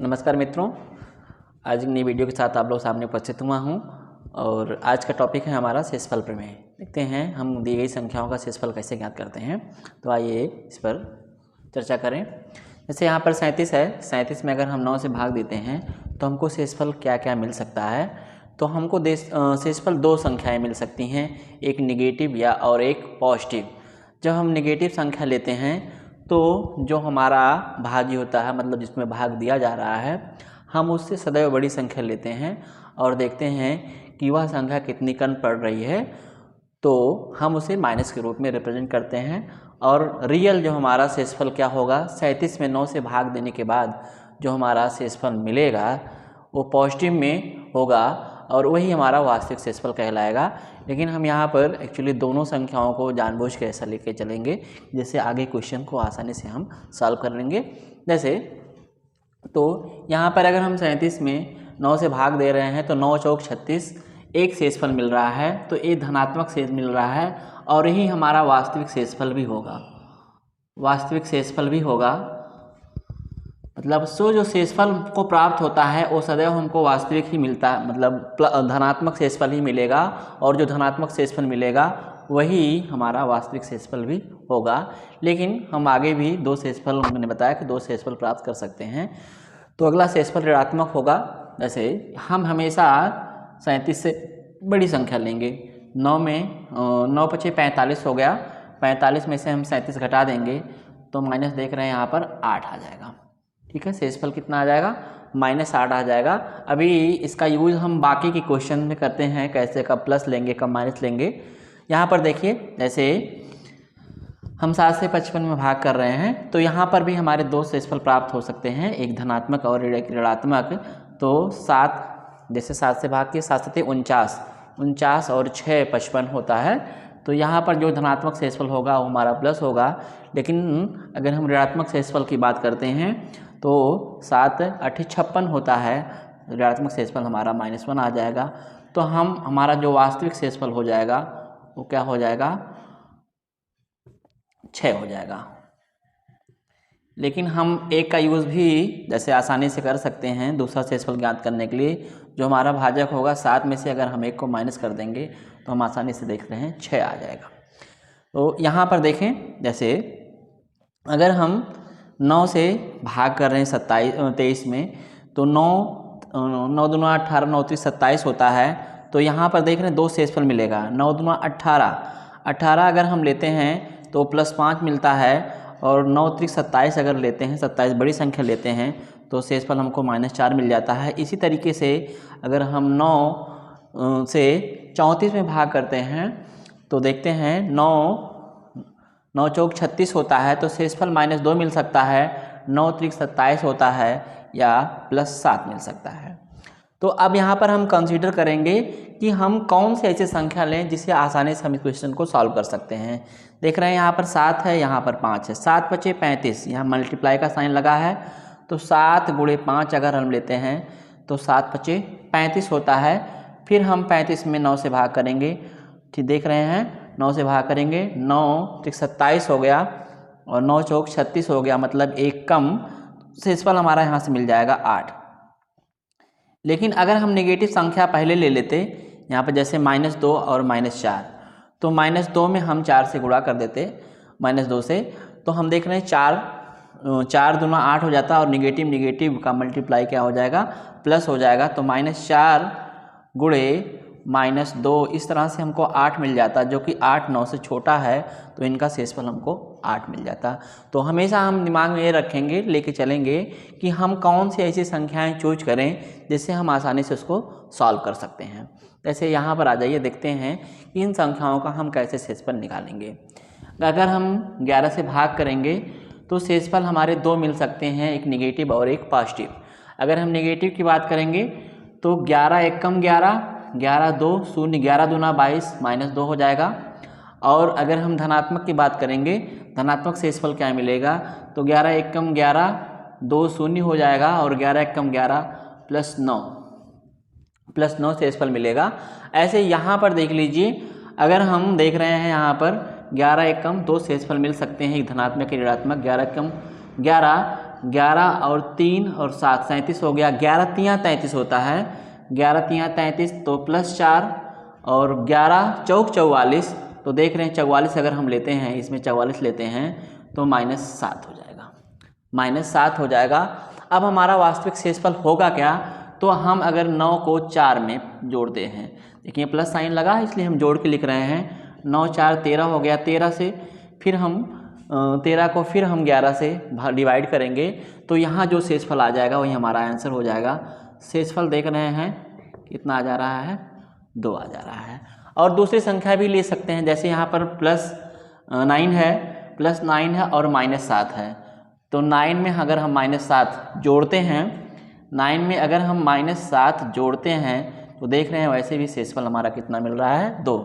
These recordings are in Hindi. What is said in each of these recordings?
नमस्कार मित्रों, आज एक नई वीडियो के साथ आप लोग सामने उपस्थित हुआ हूं और आज का टॉपिक है हमारा शेषफल प्रमेय। देखते हैं हम दी गई संख्याओं का शेषफल कैसे ज्ञात करते हैं। तो आइए इस पर चर्चा करें। जैसे यहाँ पर 37 है, 37 में अगर हम 9 से भाग देते हैं तो हमको शेषफल क्या क्या मिल सकता है। तो हमको शेषफल दो संख्याएँ मिल सकती हैं, एक निगेटिव या और एक पॉजिटिव। जब हम निगेटिव संख्या लेते हैं तो जो हमारा भाज्य होता है, मतलब जिसमें भाग दिया जा रहा है, हम उससे सदैव बड़ी संख्या लेते हैं और देखते हैं कि वह संख्या कितनी कम पड़ रही है, तो हम उसे माइनस के रूप में रिप्रेजेंट करते हैं। और रियल जो हमारा शेषफल क्या होगा, 37 में 9 से भाग देने के बाद जो हमारा शेषफल मिलेगा वो पॉजिटिव में होगा और वही हमारा वास्तविक शेषफल कहलाएगा। लेकिन हम यहाँ पर एक्चुअली दोनों संख्याओं को जानबूझ के ऐसा लेके चलेंगे जिससे आगे क्वेश्चन को आसानी से हम सॉल्व कर लेंगे। जैसे तो यहाँ पर अगर हम 37 में 9 से भाग दे रहे हैं तो 9 चौक 36 एक शेषफल मिल रहा है, तो एक धनात्मक शेष मिल रहा है और यही हमारा वास्तविक शेषफल भी होगा। वास्तविक शेषफल भी होगा मतलब जो शेषफल को प्राप्त होता है वो सदैव हमको वास्तविक ही मिलता है, मतलब धनात्मक शेषफल ही मिलेगा और जो धनात्मक शेषफल मिलेगा वही हमारा वास्तविक शेषफल भी होगा। लेकिन हम आगे भी दो शेषफल, मैंने बताया कि दो शेषफल प्राप्त कर सकते हैं। तो अगला शेषफल ऋणात्मक होगा। जैसे हम हमेशा 37 से बड़ी संख्या लेंगे। 9 में 9 पचे 45 हो गया, 45 में से हम 37 घटा देंगे तो माइनस देख रहे हैं यहाँ पर 8 आ जाएगा। ठीक है, शेषफल कितना आ जाएगा, -8 आ जाएगा। अभी इसका यूज हम बाकी के क्वेश्चन में करते हैं, कैसे कब प्लस लेंगे कब माइनस लेंगे। यहाँ पर देखिए, जैसे हम 7 से 55 में भाग कर रहे हैं तो यहाँ पर भी हमारे दो शेषफल प्राप्त हो सकते हैं, एक धनात्मक और एक ऋणात्मक। तो 7, जैसे 7 से भाग के 7 7 49 और 6 55 होता है। तो यहाँ पर जो धनात्मक शेषफल होगा वो हमारा प्लस होगा। लेकिन अगर हम ऋणात्मक शेषफल की बात करते हैं तो 7 8 56 होता है, ऋणात्मक शेषफल हमारा -1 आ जाएगा। तो हमारा जो वास्तविक शेषफल हो जाएगा वो क्या हो जाएगा, 6 हो जाएगा। लेकिन हम एक का यूज़ भी जैसे आसानी से कर सकते हैं दूसरा शेषफल ज्ञात करने के लिए। जो हमारा भाजक होगा 7 में से अगर हम 1 को माइनस कर देंगे तो हम आसानी से देख रहे हैं 6 आ जाएगा। तो यहाँ पर देखें, जैसे अगर हम 9 से भाग कर रहे हैं 23 में तो 9 दूना 18, 9 3 27 होता है। तो यहाँ पर देख रहे हैं दो शेषफल मिलेगा, 9 दूना 18 अगर हम लेते हैं तो +5 मिलता है और 9 3 27 अगर लेते हैं, 27 बड़ी संख्या लेते हैं तो शेषफल हमको -4 मिल जाता है। इसी तरीके से अगर हम 9 से 34 में भाग करते हैं तो देखते हैं 9 चौक 36 होता है, तो शेषफल -2 मिल सकता है, 9 3 27 होता है या +7 मिल सकता है। तो अब यहाँ पर हम कंसीडर करेंगे कि हम कौन से ऐसे संख्या लें जिससे आसानी से हम इस क्वेश्चन को सॉल्व कर सकते हैं। देख रहे हैं यहाँ पर 7 है, यहाँ पर 5 है, 7 पचे 35, यहाँ मल्टीप्लाई का साइन लगा है। तो 7 × 5 अगर हम लेते हैं तो 7 पचे 35 होता है। फिर हम 35 में 9 से भाग करेंगे, ठीक देख रहे हैं, 9 से भाग करेंगे, 9 3 27 हो गया और 9 चौक 36 हो गया, मतलब एक कम शेषफल हमारा यहाँ से मिल जाएगा 8। लेकिन अगर हम नेगेटिव संख्या पहले ले लेते, यहाँ पर जैसे -2 और -4, तो -2 में हम 4 से गुणा कर देते -2 से, तो हम देख रहे हैं 4 दूना 8 हो जाता और निगेटिव का मल्टीप्लाई क्या हो जाएगा, प्लस हो जाएगा। तो -4 × -2 इस तरह से हमको 8 मिल जाता, जो कि 8 9 से छोटा है, तो इनका शेषफल हमको 8 मिल जाता। तो हमेशा हम दिमाग में ये रखेंगे, लेके चलेंगे कि हम कौन सी ऐसी संख्याएं चूज करें जिससे हम आसानी से उसको सॉल्व कर सकते हैं। जैसे यहाँ पर आ जाइए, देखते हैं कि इन संख्याओं का हम कैसे शेषफल निकालेंगे। अगर हम 11 से भाग करेंगे तो शेषफल हमारे दो मिल सकते हैं, एक निगेटिव और एक पॉजिटिव। अगर हम निगेटिव की बात करेंगे तो 11 1 कम 11 2 0, 11 दूना 22 -2 हो जाएगा। और अगर हम धनात्मक की बात करेंगे, धनात्मक शेषफल क्या मिलेगा, तो 11 1 कम 11 2 0 हो जाएगा और 11 1 कम 11 +9 शेषफल मिलेगा। ऐसे यहाँ पर देख लीजिए, अगर हम देख रहे हैं यहाँ पर 11 1 कम 2 शेषफल मिल सकते हैं, एक धनात्मक एक ऋणात्मक। 11 1 कम 11 11 और 3 और 7 37 हो गया। 11 तियाँ 33 होता है, 11 तियाँ 33 तो +4 और 11 चौक 44, तो देख रहे हैं 44 अगर हम लेते हैं, इसमें 44 लेते हैं तो -7 हो जाएगा, -7 हो जाएगा। अब हमारा वास्तविक शेषफल होगा क्या, तो हम अगर 9 को 4 में जोड़ते हैं, देखिए प्लस साइन लगा है इसलिए हम जोड़ के लिख रहे हैं, 9 4 13 हो गया, 13 से फिर हम 13 को फिर हम 11 से डिवाइड करेंगे तो यहाँ जो शेषफल आ जाएगा वही हमारा आंसर हो जाएगा। शेषफल देख रहे हैं कितना आ जा रहा है, 2 आ जा रहा है। और दूसरी संख्या भी ले सकते हैं, जैसे यहाँ पर +9 है, +9 है और -7 है, तो 9 में अगर हम -7 जोड़ते हैं, 9 में अगर हम -7 जोड़ते हैं तो देख रहे हैं वैसे भी शेषफल हमारा कितना मिल रहा है, 2।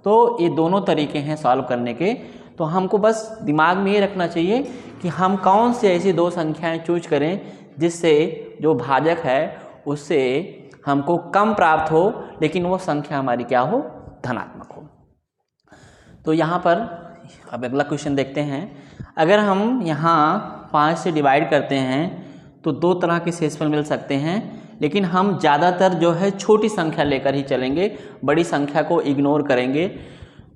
तो ये दोनों तरीके हैं सॉल्व करने के। तो हमको बस दिमाग में ये रखना चाहिए कि हम कौन से ऐसी दो संख्याएं चूज करें जिससे जो भाजक है उससे हमको कम प्राप्त हो लेकिन वो संख्या हमारी क्या हो, धनात्मक हो। तो यहाँ पर अब अगला क्वेश्चन देखते हैं। अगर हम यहाँ 5 से डिवाइड करते हैं तो दो तरह के शेषफल मिल सकते हैं, लेकिन हम ज़्यादातर जो है छोटी संख्या लेकर ही चलेंगे, बड़ी संख्या को इग्नोर करेंगे।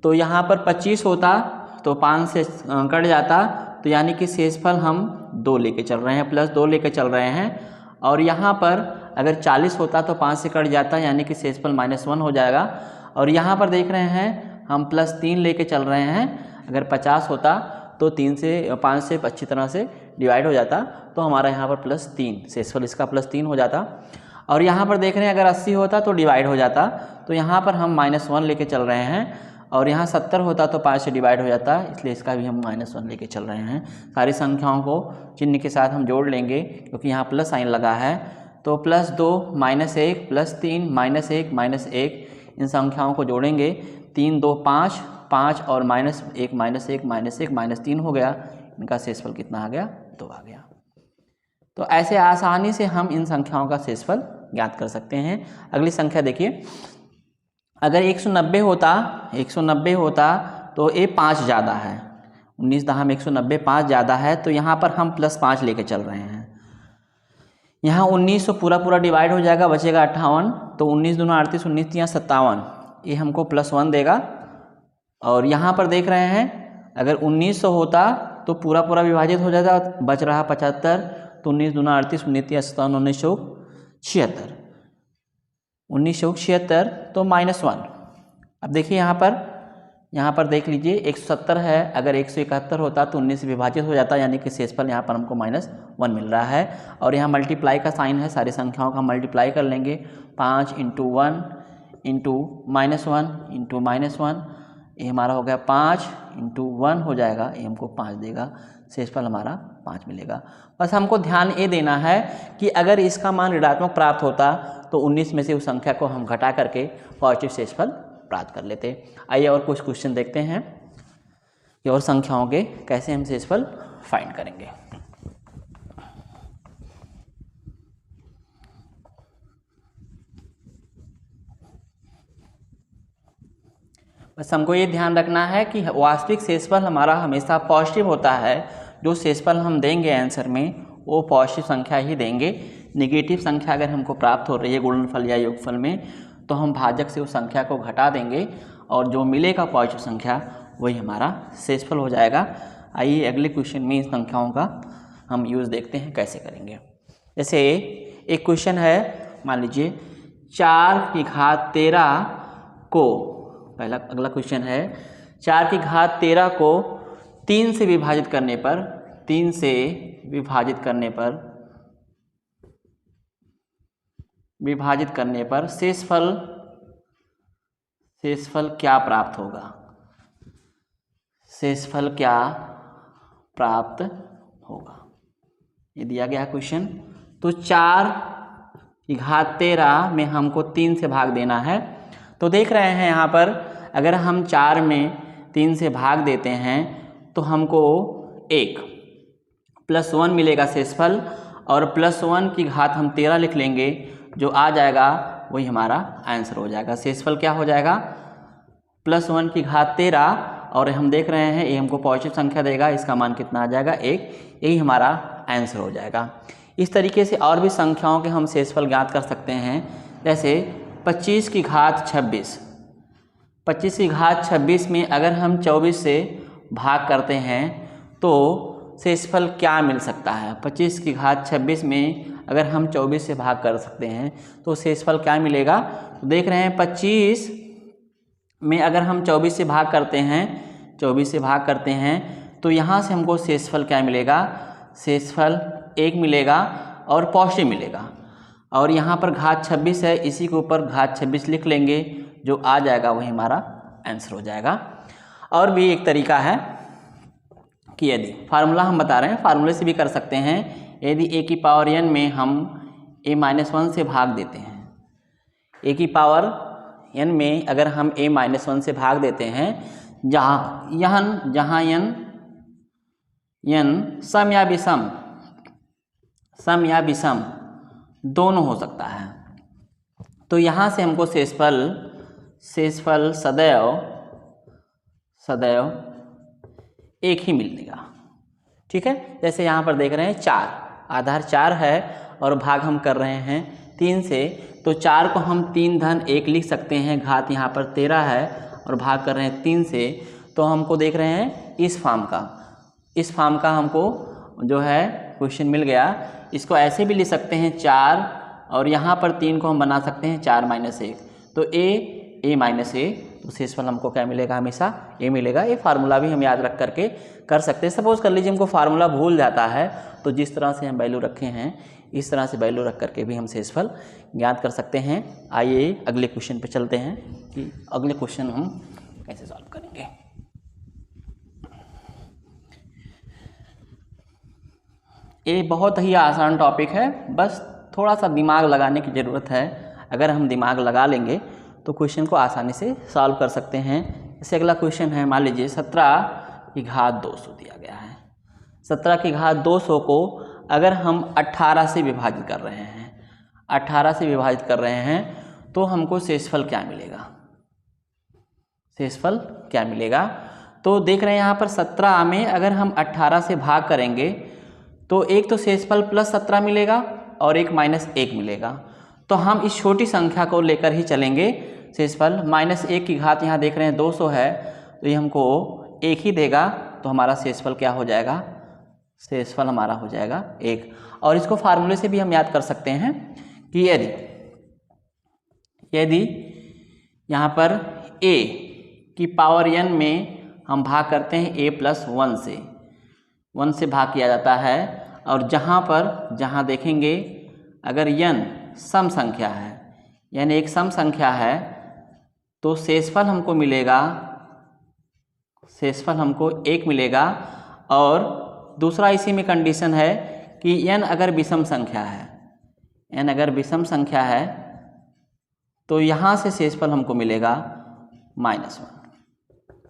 तो यहाँ पर 25 होता तो 5 से कट जाता, तो यानी कि शेषफल हम 2 लेके चल रहे हैं, +2 लेके चल रहे हैं। और यहाँ पर अगर 40 होता तो 5 से कट जाता, यानी कि शेषफल -1 हो जाएगा। और यहाँ पर देख रहे हैं हम +3 लेके चल रहे हैं, अगर 50 होता तो 5 से अच्छी तरह से डिवाइड हो जाता, तो हमारा यहाँ पर +3 शेषफल इसका +3 हो जाता। और यहाँ पर देख रहे हैं अगर 80 होता तो डिवाइड हो जाता, तो यहाँ पर हम -1 लेके चल रहे हैं। और यहाँ 70 होता तो 5 से डिवाइड हो जाता, इसलिए इसका भी हम -1 लेके चल रहे हैं। सारी संख्याओं को चिन्ह के साथ हम जोड़ लेंगे क्योंकि यहाँ प्लस साइन लगा है। तो +2 -1 +3 -1 इन संख्याओं को जोड़ेंगे, 3 2 5 5 और -1 -3 हो गया। इनका शेषफल कितना आ गया, 2 आ गया। तो ऐसे आसानी से हम इन संख्याओं का शेषफल ज्ञात कर सकते हैं। अगली संख्या देखिए, अगर 190 होता तो ये 5 ज़्यादा है, 19 दहा में 190 5 ज़्यादा है, तो यहाँ पर हम +5 लेके चल रहे हैं। यहाँ 19 पूरा डिवाइड हो जाएगा, बचेगा 58, तो 19 दूना 38 19 तियाँ 57, ये हमको +1 देगा। और यहाँ पर देख रहे हैं अगर 1900 होता तो पूरा विभाजित हो जाता, बच रहा 75, तो 19 दूना 38 19 तियाँ 57 1976, 1976 तो -1। अब देखिए यहाँ पर देख लीजिए 170 है, अगर 171 होता तो 19 से विभाजित हो जाता, यानी कि शेषफल यहाँ पर हमको -1 मिल रहा है। और यहाँ मल्टीप्लाई का साइन है, सारी संख्याओं का मल्टीप्लाई कर लेंगे, 5 × 1 × -1 ये हमारा हो गया 5 × 1 हो जाएगा, ये हमको 5 देगा, शेषफल हमारा 5 मिलेगा। बस हमको ध्यान ये देना है कि अगर इसका मान ऋणात्मक प्राप्त होता तो 19 में से उस संख्या को हम घटा करके पॉजिटिव शेषफल प्राप्त कर लेते। आइए और कुछ क्वेश्चन देखते हैं कि और संख्याओं के कैसे हम शेषफल फाइंड करेंगे। बस हमको ये ध्यान रखना है कि वास्तविक शेषफल हमारा हमेशा पॉजिटिव होता है। जो शेषफल हम देंगे आंसर में वो पॉजिटिव संख्या ही देंगे। नेगेटिव संख्या अगर हमको प्राप्त हो रही है गुणनफल या योगफल में, तो हम भाजक से उस संख्या को घटा देंगे और जो मिलेगा पॉजिटिव संख्या वही हमारा शेषफल हो जाएगा। आइए अगले क्वेश्चन में इन संख्याओं का हम यूज़ देखते हैं कैसे करेंगे। जैसे एक क्वेश्चन है, मान लीजिए 4⁻13 को, अगला क्वेश्चन है 4⁻13 को 3 से विभाजित करने पर शेषफल क्या प्राप्त होगा, शेषफल क्या प्राप्त होगा, ये दिया गया क्वेश्चन। तो 4⁻13 में हमको 3 से भाग देना है। तो देख रहे हैं यहाँ पर अगर हम 4 में 3 से भाग देते हैं तो हमको 1 +1 मिलेगा शेषफल, और +1 की घात हम 13 लिख लेंगे, जो आ जाएगा वही हमारा आंसर हो जाएगा। शेषफल क्या हो जाएगा, +1 की घात 13, और हम देख रहे हैं ये हमको पॉजिटिव संख्या देगा, इसका मान कितना आ जाएगा 1, यही हमारा आंसर हो जाएगा। इस तरीके से और भी संख्याओं के हम शेषफल ज्ञात कर सकते हैं। जैसे 25 की घात 26, 25 की घात 26 में अगर हम 24 से भाग करते हैं तो शेषफल क्या मिल सकता है। 25 की घात 26 में अगर हम 24 से भाग कर सकते हैं तो शेषफल क्या मिलेगा। तो देख रहे हैं 25 में अगर हम 24 से भाग करते हैं, 24 से भाग करते हैं तो यहाँ से हमको शेषफल क्या मिलेगा, शेषफल 1 मिलेगा और पॉजिटिव मिलेगा। और यहाँ पर घात 26 है, इसी के ऊपर घात 26 लिख लेंगे, जो आ जाएगा वही हमारा आंसर हो जाएगा। और भी एक तरीका है कि यदि फार्मूला हम बता रहे हैं, फार्मूले से भी कर सकते हैं। यदि a की पावर n में हम a-1 से भाग देते हैं, a की पावर n में अगर हम a-1 से भाग देते हैं, जहाँ n सम या विषम, सम या विषम दोनों हो सकता है, तो यहाँ से हमको शेषफल सदैव एक ही मिलेगा। ठीक है, जैसे यहाँ पर देख रहे हैं 4, आधार 4 है और भाग हम कर रहे हैं 3 से, तो 4 को हम 3 धन 1 लिख सकते हैं, घात यहाँ पर 13 है और भाग कर रहे हैं 3 से, तो हमको देख रहे हैं इस फॉर्म का हमको जो है क्वेश्चन मिल गया। इसको ऐसे भी लिख सकते हैं 4 और यहाँ पर 3 को हम बना सकते हैं 4 - 1, तो a तो शेषफल हमको क्या मिलेगा, हमेशा a मिलेगा। ये फार्मूला भी हम याद रख करके कर सकते हैं। सपोज कर लीजिए हमको फार्मूला भूल जाता है तो जिस तरह से हम वैल्यू रखे हैं इस तरह से वैल्यू रख करके भी हम शेषफल ज्ञात कर सकते हैं। आइए अगले क्वेश्चन पे चलते हैं कि अगले क्वेश्चन हम कैसे सॉल्व करेंगे। ये बहुत ही आसान टॉपिक है, बस थोड़ा सा दिमाग लगाने की ज़रूरत है। अगर हम दिमाग लगा लेंगे तो क्वेश्चन को आसानी से सॉल्व कर सकते हैं। जैसे अगला क्वेश्चन है, मान लीजिए 17 की घात 200 दिया गया है। 17 की घात 200 को अगर हम 18 से विभाजित कर रहे हैं, 18 से विभाजित कर रहे हैं तो हमको शेषफल क्या मिलेगा, शेषफल क्या मिलेगा। तो देख रहे हैं यहाँ पर 17 में अगर हम 18 से भाग करेंगे तो एक तो शेषफल +17 मिलेगा और एक -1 मिलेगा। तो हम इस छोटी संख्या को लेकर ही चलेंगे। शेषफल -1 की घात यहाँ देख रहे हैं 200 है, तो ये हमको 1 ही देगा, तो हमारा शेषफल क्या हो जाएगा, शेषफल हमारा हो जाएगा 1। और इसको फार्मूले से भी हम याद कर सकते हैं कि यदि यहाँ पर a की पावर n में हम भाग करते हैं a+1 से, 1 से भाग किया जाता है, और जहाँ देखेंगे अगर n सम संख्या है, यानी एक सम संख्या है, तो शेषफल हमको मिलेगा, शेषफल हमको 1 मिलेगा। और दूसरा इसी में कंडीशन है कि n अगर विषम संख्या है, n अगर विषम संख्या है तो यहाँ से शेषफल हमको मिलेगा -1,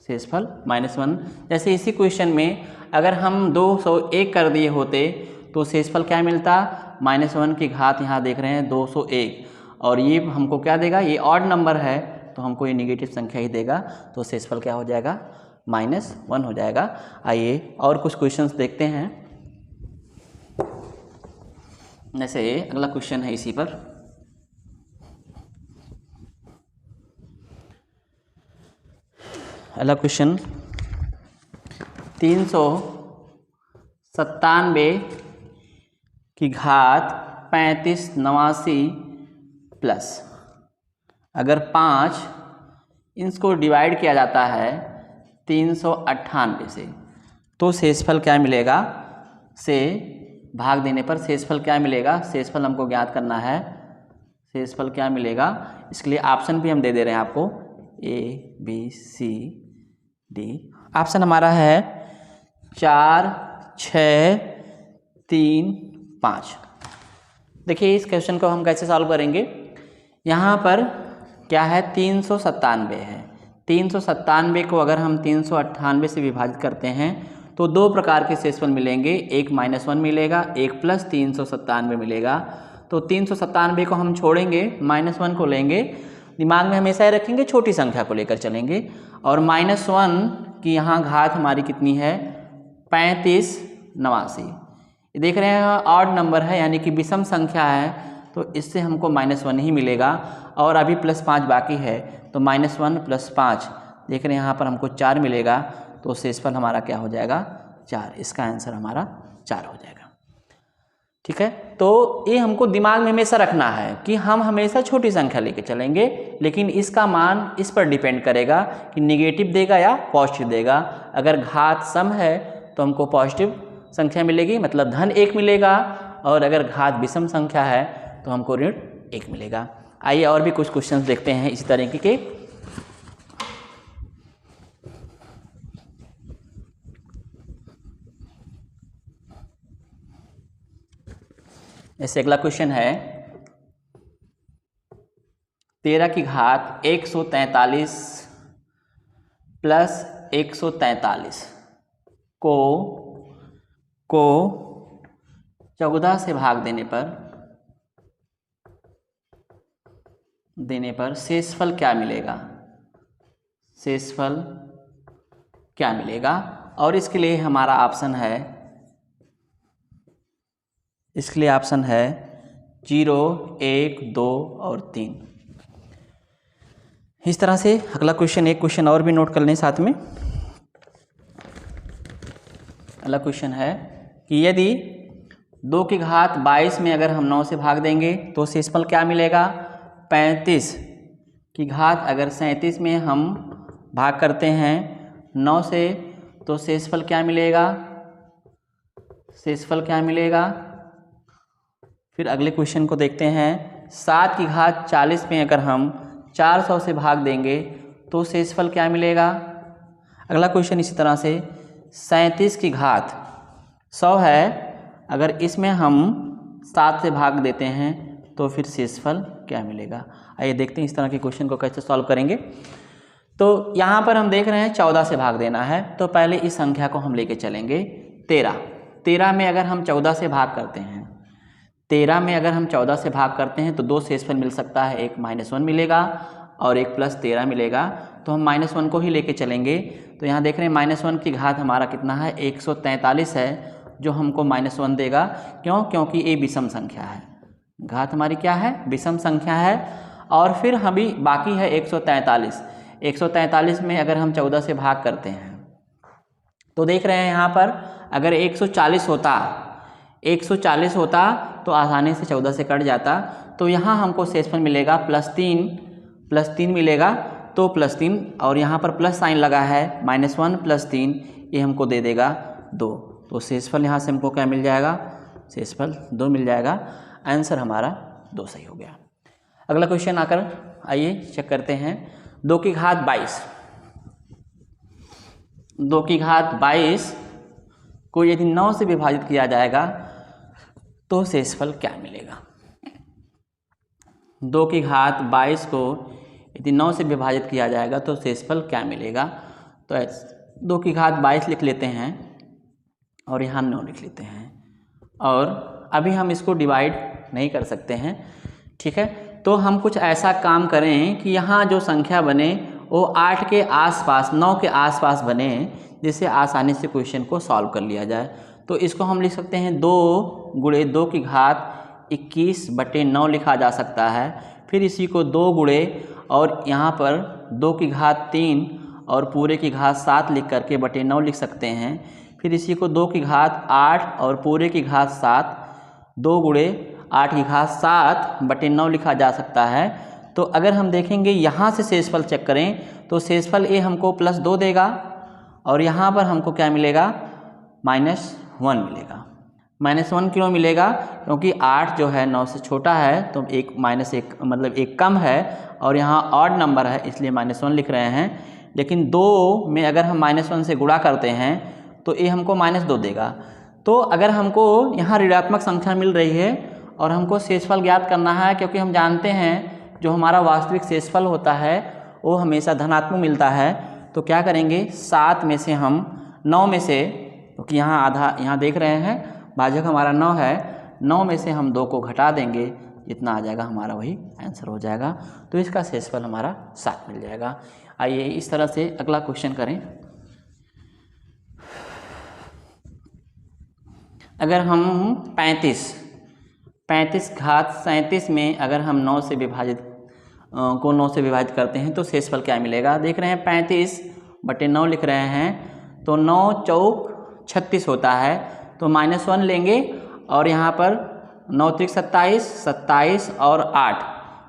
शेषफल -1। जैसे इसी क्वेश्चन में अगर हम 201 कर दिए होते तो शेषफल क्या मिलता, -1 की घात यहाँ देख रहे हैं 201, और ये हमको क्या देगा, ये ऑड नंबर है तो हमको ये नेगेटिव संख्या ही देगा, तो शेषफल क्या हो जाएगा, -1 हो जाएगा। आइए और कुछ क्वेश्चंस देखते हैं। जैसे अगला क्वेश्चन है इसी पर, अगला क्वेश्चन 397 की घात 3589 प्लस अगर 5 इसको डिवाइड किया जाता है 398 से, तो शेषफल क्या मिलेगा, से भाग देने पर शेषफल क्या मिलेगा, शेषफल हमको ज्ञात करना है। शेषफल क्या मिलेगा, इसके लिए ऑप्शन भी हम दे दे रहे हैं आपको, A B C D। Option हमारा है 4 6 3 5। देखिए इस क्वेश्चन को हम कैसे सॉल्व करेंगे। यहाँ पर क्या है, 397 है, 397 को अगर हम 398 से विभाजित करते हैं तो दो प्रकार के शेषफल मिलेंगे, एक -1 मिलेगा, एक +397 मिलेगा। तो 397 को हम छोड़ेंगे, -1 को लेंगे, दिमाग में हमेशा ही रखेंगे छोटी संख्या को लेकर चलेंगे। और -1 की यहाँ घात हमारी कितनी है, 3589, देख रहे हैं ऑड नंबर है यानी कि विषम संख्या है, तो इससे हमको -1 ही मिलेगा। और अभी +5 बाकी है, तो -1 + 5 देख रहे हैं यहाँ पर हमको 4 मिलेगा, तो शेषफल हमारा क्या हो जाएगा 4। इसका आंसर हमारा 4 हो जाएगा। ठीक है, तो ये हमको दिमाग में हमेशा रखना है कि हम हमेशा छोटी संख्या लेके चलेंगे, लेकिन इसका मान इस पर डिपेंड करेगा कि निगेटिव देगा या पॉजिटिव देगा। अगर घात सम है तो हमको पॉजिटिव संख्या मिलेगी, मतलब धन 1 मिलेगा, और अगर घात विषम संख्या है तो हमको ऋण 1 मिलेगा। आइए और भी कुछ क्वेश्चंस देखते हैं इसी तरीके के। जैसे अगला क्वेश्चन है 13 की घात 143 + 143 को 14 से भाग देने पर शेषफल क्या मिलेगा, शेषफल क्या मिलेगा। और इसके लिए हमारा ऑप्शन है, इसके लिए ऑप्शन है 0, 1, 2 और 3। इस तरह से अगला क्वेश्चन, एक क्वेश्चन और भी नोट कर लें साथ में। अगला क्वेश्चन है कि यदि 2 की घात 22 में अगर हम 9 से भाग देंगे तो शेषफल क्या मिलेगा। 35 की घात अगर 37 में हम भाग करते हैं 9 से, तो शेषफल क्या मिलेगा, शेषफल क्या मिलेगा। फिर अगले क्वेश्चन को देखते हैं 7 की घात 40 में अगर हम 400 से भाग देंगे तो शेषफल क्या मिलेगा। अगला क्वेश्चन इसी तरह से 37 की घात 100 है, अगर इसमें हम 7 से भाग देते हैं तो फिर शेषफल क्या मिलेगा। आइए देखते हैं इस तरह के क्वेश्चन को कैसे सॉल्व करेंगे। तो यहाँ पर हम देख रहे हैं 14 से भाग देना है, तो पहले इस संख्या को हम लेके चलेंगे 13 में अगर हम 14 से भाग करते हैं, 13 में अगर हम 14 से भाग करते हैं तो 2 शेषफल मिल सकता है, एक -1 मिलेगा और एक +13 मिलेगा, तो हम -1 को ही लेके चलेंगे। तो यहाँ देख रहे हैं -1 की घात हमारा कितना है 143 है, जो हमको -1 देगा। क्यों, क्योंकि ये विषम संख्या है, घात हमारी क्या है विषम संख्या है। और फिर अभी बाकी है 143 में अगर हम 14 से भाग करते हैं तो देख रहे हैं यहाँ पर अगर 140 होता तो आसानी से 14 से कट जाता, तो यहाँ हमको शेषफल मिलेगा +3 मिलेगा, तो +3 और यहाँ पर प्लस साइन लगा है -1 + 3, ये हमको दे देगा 2। तो शेषफल यहाँ से हमको क्या मिल जाएगा, शेषफल 2 मिल जाएगा। आंसर हमारा 2 सही हो गया। अगला क्वेश्चन आकर आइए चेक करते हैं 2 की घात 22 को यदि 9 से विभाजित किया जाएगा तो शेषफल क्या मिलेगा। 2 की घात 22 को यदि 9 से विभाजित किया जाएगा तो शेषफल क्या मिलेगा। तो 2 की घात 22 लिख लेते हैं और यहाँ 9 लिख लेते हैं, और अभी हम इसको डिवाइड नहीं कर सकते हैं। ठीक है, तो हम कुछ ऐसा काम करें कि यहाँ जो संख्या बने वो 8 के आसपास, 9 के आसपास बने, जिससे आसानी से क्वेश्चन को सॉल्व कर लिया जाए। तो इसको हम लिख सकते हैं 2 गुणे 2 की घात 21/9 लिखा जा सकता है। फिर इसी को 2 गुणे और यहाँ पर 2 की घात 3 और पूरे की घात 7 लिख करके /9 लिख सकते हैं। फिर इसी को 2 की घात 8 और पूरे की घात 7, 2 गुणे 8 की घात 7/9 लिखा जा सकता है। तो अगर हम देखेंगे यहाँ से शेषफल चेक करें तो शेषफल ए हमको +2 देगा, और यहाँ पर हमको क्या मिलेगा -1 मिलेगा। -1 क्यों मिलेगा, क्योंकि 8 जो है 9 से छोटा है, तो एक -1 मतलब एक कम है, और यहाँ ऑड नंबर है इसलिए -1 लिख रहे हैं। लेकिन 2 में अगर हम -1 से गुणा करते हैं तो ये हमको -2 देगा। तो अगर हमको यहाँ ऋणात्मक संख्या मिल रही है और हमको शेषफल ज्ञात करना है, क्योंकि हम जानते हैं जो हमारा वास्तविक शेषफल होता है वो हमेशा धनात्मक मिलता है, तो क्या करेंगे 7 में से हम 9 में से, क्योंकि यहाँ आधा यहाँ देख रहे हैं भाजक हमारा 9 है, 9 में से हम 2 को घटा देंगे, जितना आ जाएगा हमारा वही आंसर हो जाएगा। तो इसका शेषफल हमारा 7 मिल जाएगा। आइए इस तरह से अगला क्वेश्चन करें। अगर हम 35 घात 37 में अगर हम 9 से विभाजित को 9 से विभाजित करते हैं तो शेषफल क्या मिलेगा। देख रहे हैं 35/9 लिख रहे हैं तो 9 चौक 36 होता है, तो -1 लेंगे और यहाँ पर 9 त्रिक 27 और 8,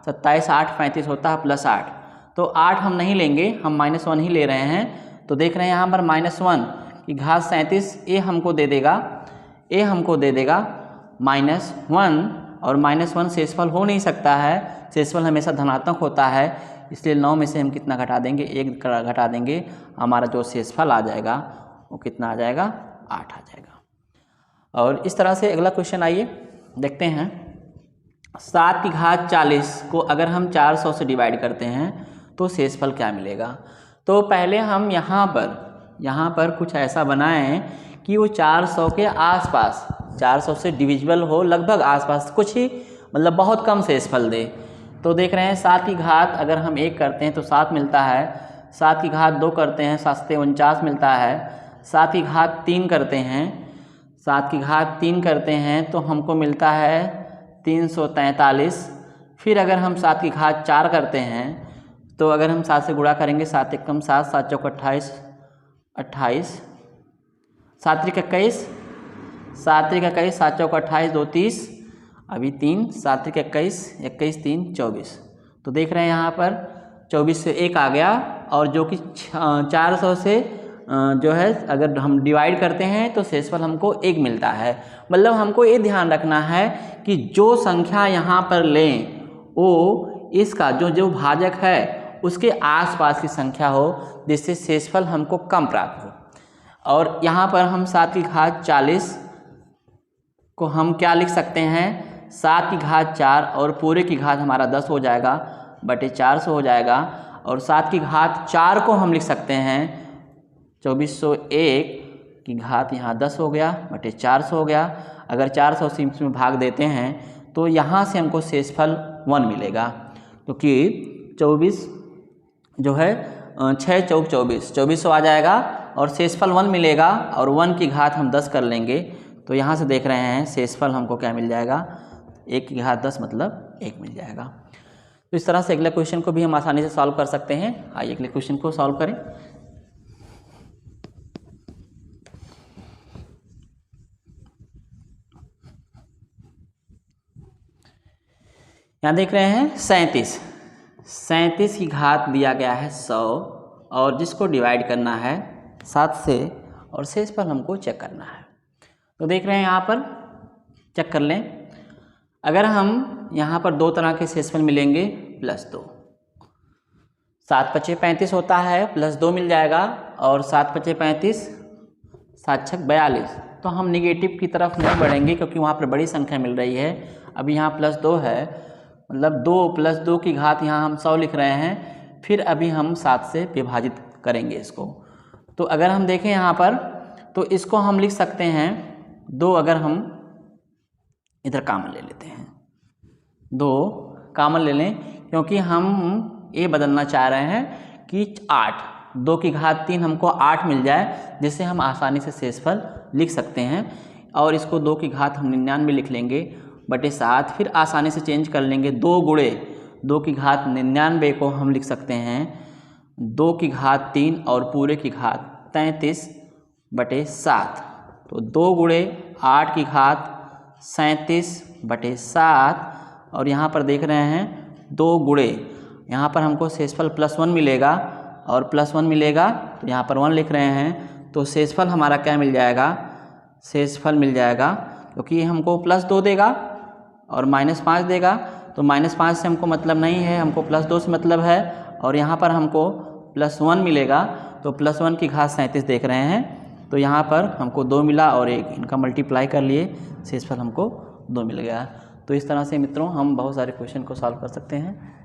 27 8 35 होता है +8, तो 8 हम नहीं लेंगे, हम -1 ही ले रहे हैं। तो देख रहे हैं यहाँ पर -1 की घात 37 ये हमको दे देगा -1 और -1 शेषफल हो नहीं सकता है, शेषफल हमेशा धनात्मक होता है, इसलिए 9 में से हम कितना घटा देंगे, 1 घटा देंगे, हमारा जो शेषफल आ जाएगा वो कितना आ जाएगा, 8 आ जाएगा। और इस तरह से अगला क्वेश्चन आइए देखते हैं। 7 की घात 40 को अगर हम 400 से डिवाइड करते हैं तो शेषफल क्या मिलेगा। तो पहले हम यहाँ पर कुछ ऐसा बनाएं कि वो 400 के आसपास, 400 से डिविजिबल हो, लगभग आसपास, कुछ ही मतलब बहुत कम शेषफल दे। तो देख रहे हैं 7 की घात अगर हम 1 करते हैं तो 7 मिलता है, 7 की घात 2 करते हैं 7 से 49 मिलता है, 7 की घात 3 करते हैं, 7 की घात 3 करते हैं तो हमको मिलता है 343। फिर अगर हम 7 की घात 4 करते हैं तो अगर हम 7 से गुणा करेंगे, 7 एकम 7, 7 चौक 28, 7 त्रिक 21, 7 त्रिक 21, 7 चौक 28, 2 30, अभी 3, 7 त्रिक 21, 21 3 24। तो देख रहे हैं यहाँ पर 24 से 1 आ गया, और जो कि 400 से जो है अगर हम डिवाइड करते हैं तो शेषफल हमको 1 मिलता है। मतलब हमको ये ध्यान रखना है कि जो संख्या यहाँ पर लें वो इसका जो भाजक है उसके आसपास की संख्या हो, जिससे शेषफल हमको कम प्राप्त हो। और यहाँ पर हम 7 की घात 40 को हम क्या लिख सकते हैं, 7 की घात 4 और पूरे की घात हमारा 10 हो जाएगा बटे 400 हो जाएगा, और 7 की घात 4 को हम लिख सकते हैं 2401 की घात यहाँ 10 हो गया बटे 400 हो गया। अगर 400 से इसमें भाग देते हैं तो यहाँ से हमको शेषफल 1 मिलेगा, क्योंकि 24 जो है 6 चौक 24, 2400 आ जाएगा और शेषफल 1 मिलेगा, और 1 की घात हम 10 कर लेंगे तो यहाँ से देख रहे हैं शेषफल हमको क्या मिल जाएगा, 1 की घात 10 मतलब 1 मिल जाएगा। तो इस तरह से अगले क्वेश्चन को भी हम आसानी से सॉल्व कर सकते हैं। आइए अगले क्वेश्चन को सॉल्व करें। यहाँ देख रहे हैं 37 की घात दिया गया है 100, और जिसको डिवाइड करना है 7 से, और शेषफल हमको चेक करना है। तो देख रहे हैं यहाँ पर चेक कर लें। अगर हम यहाँ पर 2 तरह के शेषफल मिलेंगे, +2, 7 × 35 होता है, +2 मिल जाएगा, और 7 × 35, 7 × 6 42। तो हम निगेटिव की तरफ नहीं बढ़ेंगे क्योंकि वहाँ पर बड़ी संख्या मिल रही है। अभी यहाँ +2 है, मतलब 2 + 2 की घात यहाँ हम 100 लिख रहे हैं, फिर अभी हम 7 से विभाजित करेंगे इसको। तो अगर हम देखें यहाँ पर तो इसको हम लिख सकते हैं 2, अगर हम इधर कामन ले लेते हैं, 2 कामन ले लें, क्योंकि हम ये बदलना चाह रहे हैं कि 8, 2 की घात 3 हमको 8 मिल जाए, जिससे हम आसानी से शेषफल लिख सकते हैं। और इसको 2 की घात हम 99 लिख लेंगे बटे 7, फिर आसानी से चेंज कर लेंगे, 2 गुणे 2 की घात 99 को हम लिख सकते हैं 2 की घात 3 और पूरे की घात 33 बटे 7। तो 2 गुणे 8 की घात 37 बटे 7, और यहाँ पर देख रहे हैं 2 गुणे, यहाँ पर हमको शेषफल +1 मिलेगा, और +1 मिलेगा तो यहाँ पर 1 लिख रहे हैं। तो शेषफल हमारा क्या मिल जाएगा, शेषफल मिल जाएगा, क्योंकि हमको +2 देगा और -5 देगा, तो -5 से हमको मतलब नहीं है, हमको +2 से मतलब है, और यहाँ पर हमको +1 मिलेगा, तो +1 की घात 37 देख रहे हैं, तो यहाँ पर हमको 2 मिला और 1 इनका मल्टीप्लाई कर लिए, शेषफल हमको 2 मिल गया। तो इस तरह से मित्रों हम बहुत सारे क्वेश्चन को सॉल्व कर सकते हैं।